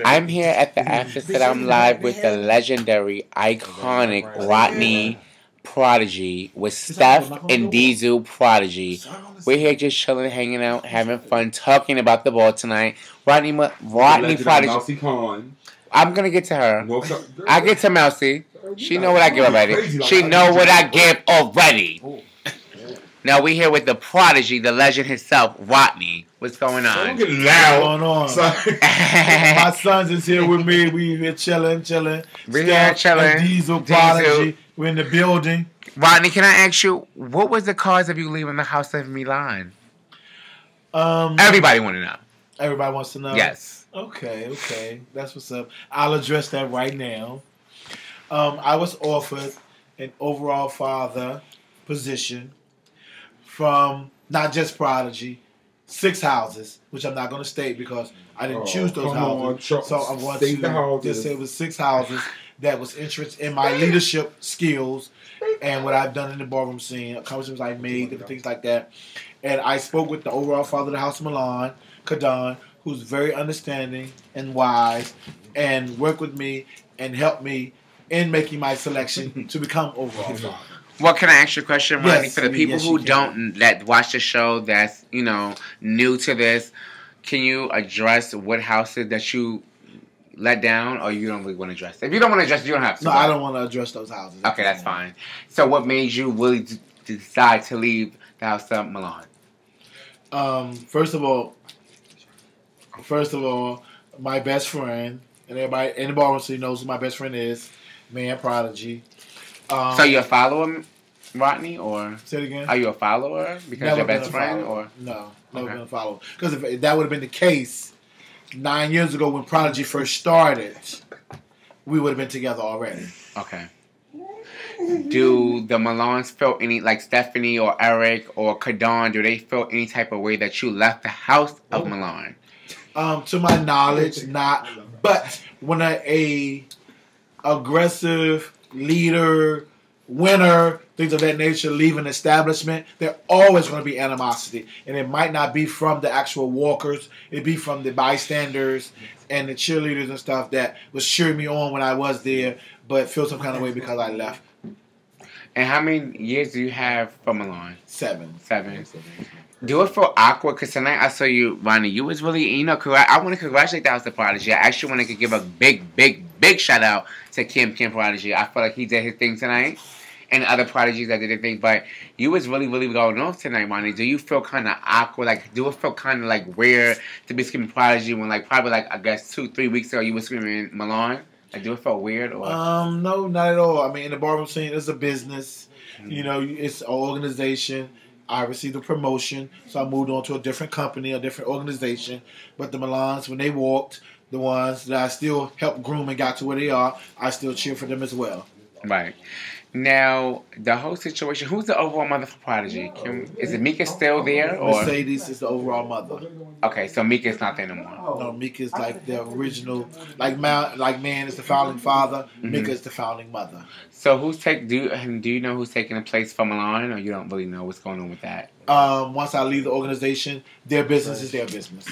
I'm here at the after set. I'm live with the legendary, iconic Rodney Prodigy with Steph and Diesel Prodigy. We're here just chilling, hanging out, having fun, talking about the ball tonight. Rodney Prodigy. I'm gonna get to her. I get to Mousy. She know what I give already. She know what I give already. Now we here with the prodigy, the legend himself, Rodney. What's going on? Don't get loud. What's going on? My sons is here with me. We here chilling. We here chilling. Diesel Prodigy. We're in the building. Rodney, can I ask you, what was the cause of you leaving the house of Milan? Everybody want to know. Everybody wants to know? Yes. Okay. That's what's up. I'll address that right now. I was offered an overall father position from not just Prodigy, 6 houses, which I'm not going to state because I didn't choose those houses. So I'm going to just say it was 6 houses that was interested in my leadership skills and what I've done in the ballroom scene, accomplishments I've made, different things like that. And I spoke with the overall father of the House of Milan, Kadan, who's very understanding and wise, and worked with me and helped me in making my selection to become overall father. Well, can I ask you a question, Rodney? For the people who don't that watch the show that's, new to this, can you address what houses that you let down, or you don't really want to address it? If you don't want to address it, you don't have to. No, I don't want to address those houses. Okay, that's fine. So what made you really decide to leave the House of Milan? First of all, my best friend, and everybody in the ballroom city knows who my best friend is, man, Prodigy. So you're a follower, Rodney, or say it again? Are you a follower because you're best friend, or no? Never been a follower. Because if that would have been the case 9 years ago when Prodigy first started, we would have been together already. Okay. Do the Milans feel any, like Stephanie or Eric or Kadan, do they feel any type of way that you left the House of Milan? To my knowledge, not. But when a aggressive leader, winner, things of that nature leave an establishment, there always going to be animosity. And it might not be from the actual walkers. It'd be from the bystanders and the cheerleaders and stuff that was cheering me on when I was there, but feel some kind of way because I left. And how many years do you have for Milan? 7. Do it feel awkward? Because tonight I saw you, Ronnie. You was really, I want to congratulate the House of Prodigy. I actually want to give a big shout out to Kim Prodigy. I feel like he did his thing tonight, and other prodigies that did their thing. But you was really going off tonight, Ronnie. Do you feel kind of awkward? Like, do it feel kind of like weird to be screaming Prodigy when, like, probably like I guess 2-3 weeks ago you were screaming Milan? Like, do it feel weird? Or? No, not at all. I mean, in the ballroom scene, it's a business. It's an organization. I received a promotion, so I moved on to a different company, a different organization. But the Milans, when they walked, the ones that I still helped groom and got to where they are, I still cheer for them as well. Right. Now, the whole situation, who's the overall mother for Prodigy? Is it Mika still there? Or? Mercedes is the overall mother. Okay, so Mika's not there no more. No, Mika's like the original, like man is the founding father, Mika is the founding mother. So do you know who's taking the place for Milan, or you don't really know what's going on with that? Once I leave the organization, their business is their business.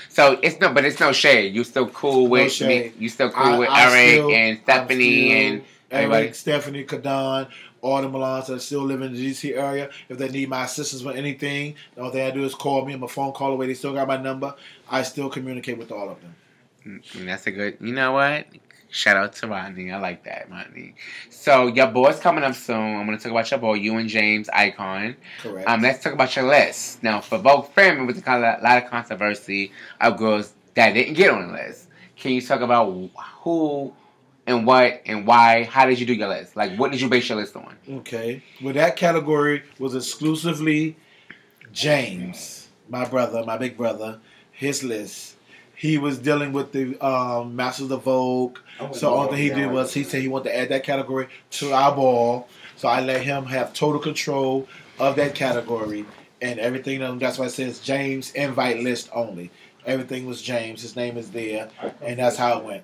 So it's no shade. You still cool with me? You still cool with Eric and Stephanie and everybody? Eric, Stephanie, Kadan, all the Milans that still live in the DC area. If they need my assistance with anything, the only thing I do is call me. I'm a phone call away. They still got my number. I still communicate with all of them. And that's a good. You know what? Shout out to Rodney. I like that, Rodney. So, your boy's coming up soon. I'm going to talk about your boy, you and James Icon. Correct. Let's talk about your list. Now, for both family, with a lot of controversy of girls that didn't get on the list. Can you talk about who and what and why? How did you do your list? Like, what did you base your list on? Okay. Well, that category was exclusively James, my brother, my big brother, his list. He was dealing with the Masters of Vogue. So all thing he did was he said he wanted to add that category to our ball. So I let him have total control of that category and everything. That's why it says James invite list only. Everything was James. His name is there. And that's how it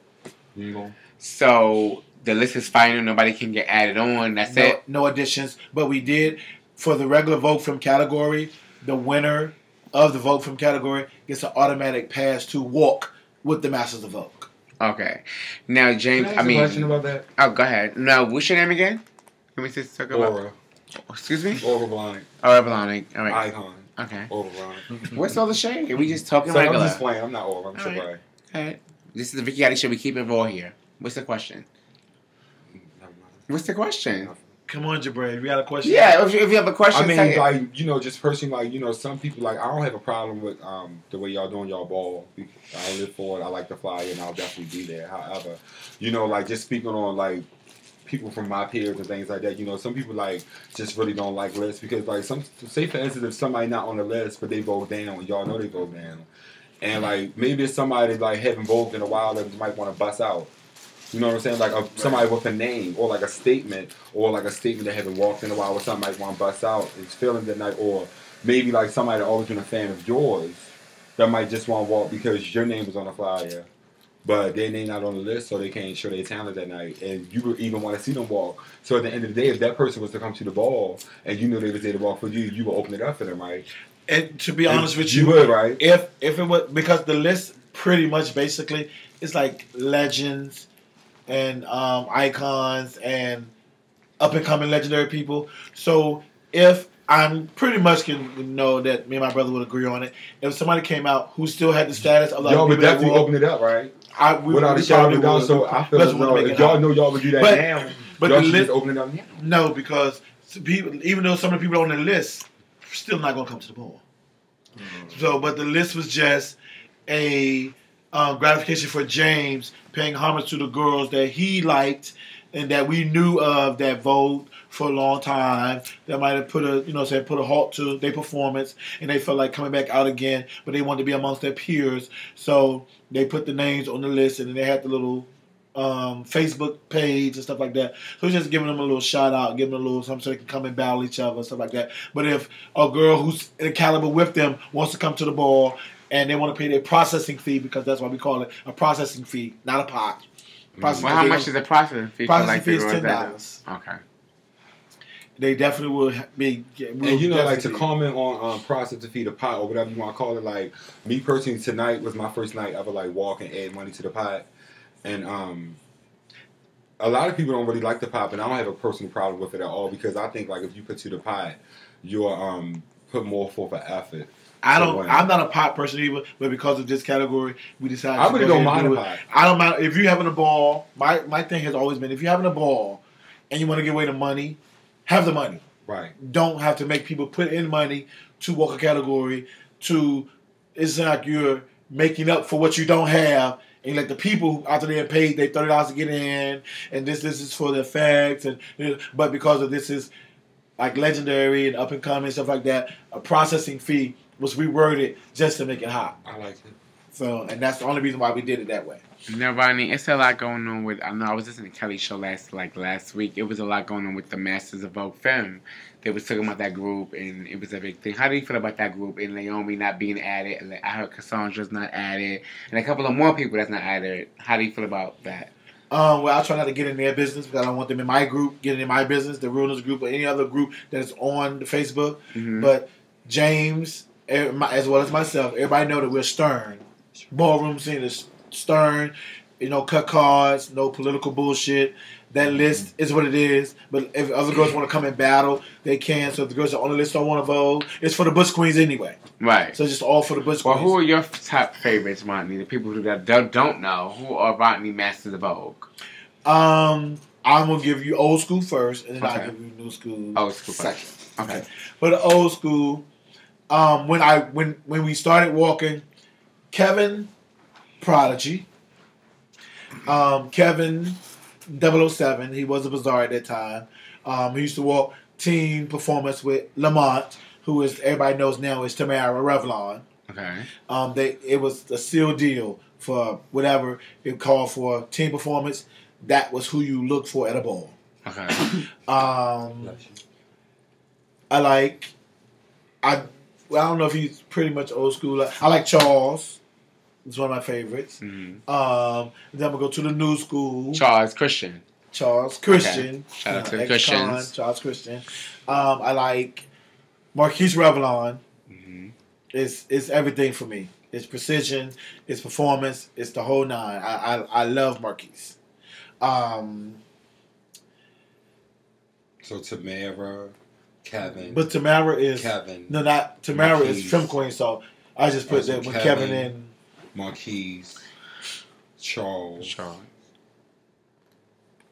went. So the list is final. Nobody can get added on. That's it? No additions. But we did, for the regular Vogue Film category, the winner of the Vogue Film category gets an automatic pass to walk with the Masters of Oak. Okay. Now, James, Can I ask a question about that? Oh, go ahead. No, what's your name again? Let me just talk about. Aura. Excuse me? Aura Blahnik. Aura Blahnik. All right. Icon. Okay. Aura Blahnik. What's all the shade? We just talking So regular. I'm just playing. I'm not Aura. I'm Shabbai. All right. This is the Vicky Show. We keep it raw here. What's the question? What's the question? Come on, Jabray. We got a question? Yeah, if you have a question, I mean, say it. like, you know, just personally, like, you know, some people, like, I don't have a problem with the way y'all doing y'all ball. I live for it. I like the flyer, and I'll definitely be there. However, you know, like, just speaking on, like, people from my peers and things like that, you know, some people, like, just really don't like lists because, like, say, for instance, if somebody not on the list, but they vote down, and y'all know they go down. And, like, maybe it's somebody, like, haven't voted in a while that might want to bust out. You know what I'm saying? Like somebody with a name or like a statement that haven't walked in a while or somebody might want to bust out. It's feeling that night. Or maybe like somebody that always been a fan of yours that might just want to walk because your name was on the flyer. But their name not on the list so they can't show their talent that night. And you would even want to see them walk. So at the end of the day, if that person was to come to the ball and you knew they was there to walk for you, you would open it up for them, right? And to be honest with you would, right? If it was, because the list pretty much basically is like legends and icons and up and coming legendary people. So if I'm pretty much can know that me and my brother would agree on it. If somebody came out who still had the status of like y'all would definitely open it up, right? Without a shadow of a doubt. So I feel as though if y'all know y'all would do that now, but y'all should just open it up now. No, because people, even though some of the people on the list, still not gonna come to the ball. Mm-hmm. So, but the list was just a gratification for James, paying homage to the girls that he liked and that we knew of that vote for a long time. That might have put a halt to their performance, and they felt like coming back out again, but they wanted to be amongst their peers. So they put the names on the list, and then they had the little Facebook page and stuff like that. So just giving them a little shout out, giving them a little something so they can come and battle each other, stuff like that. But if a girl who's in a caliber with them wants to come to the ball, and they want to pay their processing fee, because that's why we call it a processing fee, not a pot. Well, how much is the processing fee? Processing fee is $10. Okay. They definitely will be. And you know, like to comment on processing fee, the pot, or whatever you want to call it. Like me personally, tonight was my first night ever like walk and add money to the pot, and a lot of people don't really like the pot, and I don't have a personal problem with it at all because I think like if you put to the pot, you'll put more forth an effort. I'm not a pot person either, but because of this category, we decided. I really don't mind a pot. I don't mind if you're having a ball. My thing has always been if you're having a ball, and you want to give away the money, have the money. Right. Don't have to make people put in money to walk a category. It's like you're making up for what you don't have, and like the people after they have paid their $30 to get in, and this is for the effects, but because of this is like legendary and up and coming stuff like that, a processing fee was reworded just to make it hot. I like it. So, and that's the only reason why we did it that way. Now, Rodney, it's a lot going on with. I know I was listening to Kelly's show last week. It was a lot going on with the Masters of Vogue film. They was talking about that group, and it was a big thing. How do you feel about that group and Naomi not being added? I heard Cassandra's not added, and a couple of more people that's not added. How do you feel about that? Well, I try not to get in their business because I don't want them in my group, getting in my business, the Realness group, or any other group that's on the Facebook. Mm-hmm. But James, as well as myself, everybody know that we're stern. Ballroom scene is stern. Cut cards, no political bullshit. That list is what it is. But if other girls want to come and battle, they can. So if the girls that are on the list don't want to vote, it's for the Bush Queens anyway. Right. So it's just all for the Bush Queens. Well, who are your top favorites, Rodney? The people who don't know, who are Rodney Masters of Vogue? I'm going to give you old school first, and then I'll give you new school second. Okay. For the old school, when we started walking, Kevin, Prodigy, Kevin 007, he was a Bizarre at that time. He used to walk team performance with Lamont, who is everybody knows now is Tamara Revlon. Okay. It was a sealed deal for whatever it called for team performance. That was who you look for at a ball. Okay. I don't know if he's pretty much old school. I like Charles. It's one of my favorites. Mm-hmm. Then I'm going to go to the new school. Charles Christian. Okay. Shout out to the Christians. Charles Christian. I like Marquise Revlon. Mm-hmm. It's everything for me. it's precision, it's performance, it's the whole nine. I love Marquise. So Tamara, Kevin. But Tamara is Kevin. No, not Tamara Marquise. is Trim Queen. So I just put Also that with Kevin in. Marquise, Charles.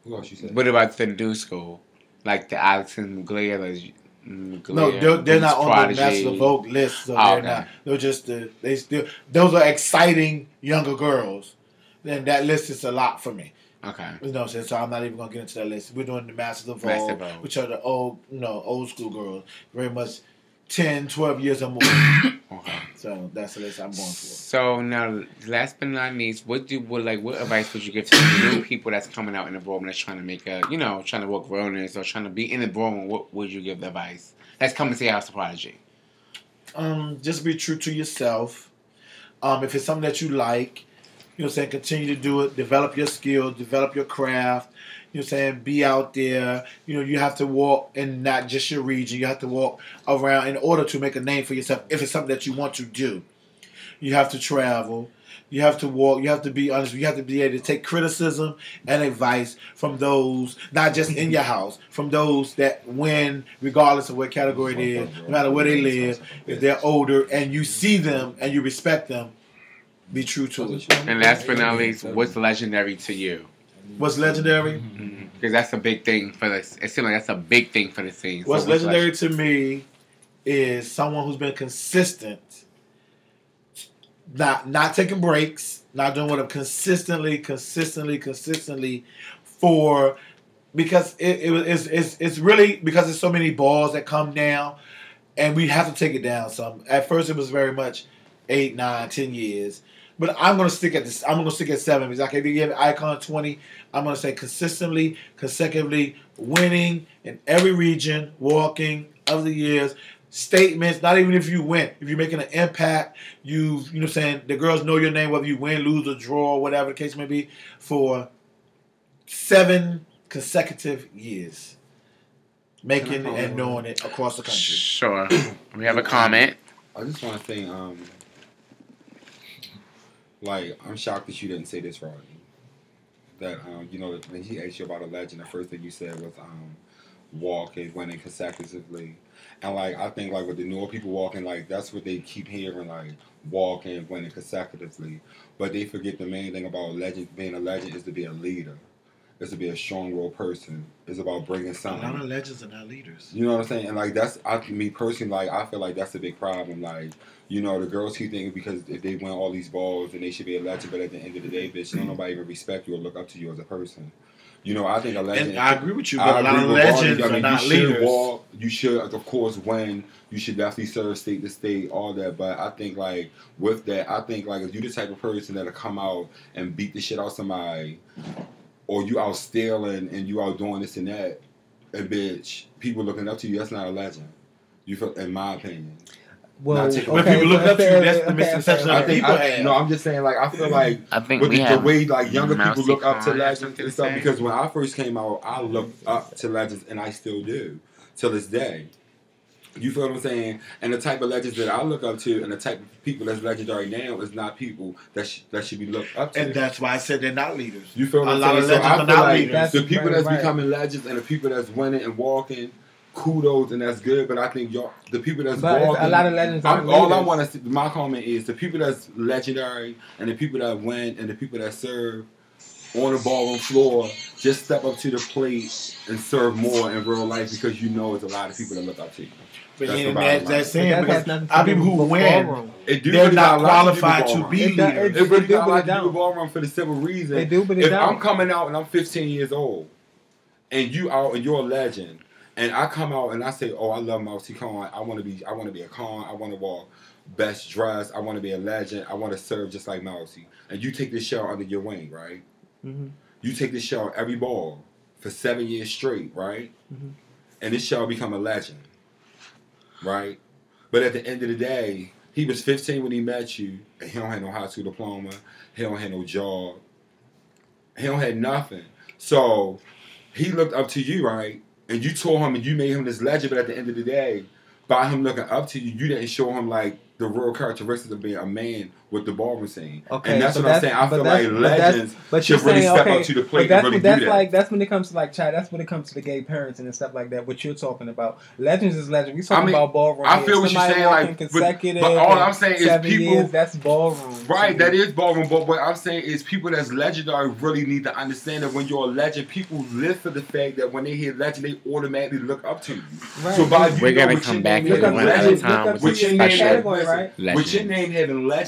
Who else you said? What about the new school? Like the Alex and Glea? No, they're not on the Master of Vogue list. So they're not. They're just they still. Those are exciting younger girls. Then that list is a lot for me. Okay. You know what I'm saying? So I'm not even gonna get into that list. We're doing the Masters of Vogue, which are the old school girls, very much 10, 12 years or more. Okay. So that's the list I'm going for. So now, last but not least, what advice would you give to the new people that's coming out in the boardroom that's trying to make trying to work wellness or trying to be in the boardroom? What would you give the advice? That's coming to see House of Prodigy. Just be true to yourself. If it's something that you like, you know what I'm saying, continue to do it, develop your skills, develop your craft, you know what I'm saying, be out there. You know, you have to walk in not just your region, you have to walk around in order to make a name for yourself if it's something that you want to do. You have to travel, you have to walk, you have to be honest, you have to be able to take criticism and advice from those, not just in your house, from those that win, regardless of what category it is, no matter where they live, if they're older and you see them and you respect them. Be true to it. And last but not least, what's legendary to you? What's legendary? Because that's a big thing for this. It seems like that's a big thing for the scene. What's legendary to me is someone who's been consistent, not taking breaks, not doing what I'm consistently for, because it's really because there's so many balls that come down, and we have to take it down some. At first, it was very much 8, 9, 10 years. But I'm gonna stick at this. I'm gonna stick at 7 because I can give Icon 20. I'm gonna say consistently, consecutively winning in every region, walking of the years, statements. Not even if you win, if you're making an impact, you know what I'm saying. The girls know your name whether you win, lose, or draw, whatever the case may be, for 7 consecutive years, making and doing it across the country. Sure. We have a comment. I just want to say, I'm shocked that you didn't say this, Rodney. That, when he asked you about a legend, the first thing you said was walking, winning consecutively. And, I think, with the newer people walking, that's what they keep hearing, walking, winning consecutively. But they forget the main thing about being a legend is to be a leader. Is to be a strong-willed person. It's about bringing something. A lot of legends are not leaders. You know what I'm saying? And, that's, me personally, I feel like that's a big problem. The girls keep thinking because if they win all these balls, then they should be a legend. But at the end of the day, bitch, don't nobody even respect you or look up to you as a person. I think a legend... And I agree with you, but a lot of legends are not leaders. You should, of course, win. You should definitely serve state to state, all that. But I think, with that, if you're the type of person that'll come out and beat the shit out of somebody... or you out stealing and you out doing this and that, and bitch, people looking up to you, that's not a legend. You feel, in my opinion. Well, when people look up to you, that's the misconception that people have. No, I'm just saying, I feel like the way younger people look up to legends and stuff, because when I first came out, I looked up to legends, and I still do, till this day. You feel what I'm saying? And the type of legends that I look up to and the type of people that's legendary now is not people that should be looked up to. And that's why I said they're not leaders. You feel what I'm saying? A lot of legends are not leaders. The people that's becoming legends and the people that's winning and walking, kudos, and that's good. But I think the people that's walking... a lot of legends aren't all leaders. I want to... My comment is the people that's legendary and the people that win and the people that serve on the ballroom floor, just step up to the plate and serve more in real life because it's a lot of people that look up to you. But that's saying because our people who win, they're not qualified to be leaders. It really got a lot to do with ballroom for the simple reason. They do, but they if don't. I'm coming out and I'm 15 years old, and you out and you're a legend, and I come out and I say, "Oh, I love Mousy Khan. I want to be a Khan. I want to walk best dressed. I want to be a legend. I want to serve just like Mousy." And you take this show under your wing, right? Mm-hmm. You take this show every ball for 7 years straight, right? Mm-hmm. And this show become a legend. Right? But at the end of the day, he was 15 when he met you, and he don't have no high school diploma. He don't have no job. He don't have nothing. So he looked up to you, right? And you told him and you made him this legend, but at the end of the day, by him looking up to you, you didn't show him the real characteristics of being a man with the ballroom scene. Okay, and that's what I'm saying. I feel like legends should really step up to the plate and really do that. Like, that's when it comes to like child. That's when it comes to the gay parents and stuff like that. What you're talking about, legends is legend. We talking about ballroom. I feel what you're saying. Like, but all I'm saying is people. Years, that's ballroom. Right, that is ballroom. But what I'm saying is people that's legendary really need to understand that when you're a legend, people live for the fact that when they hear legend, they automatically look up to you. Right. So by we're gonna come back to one at a time with your name having legend.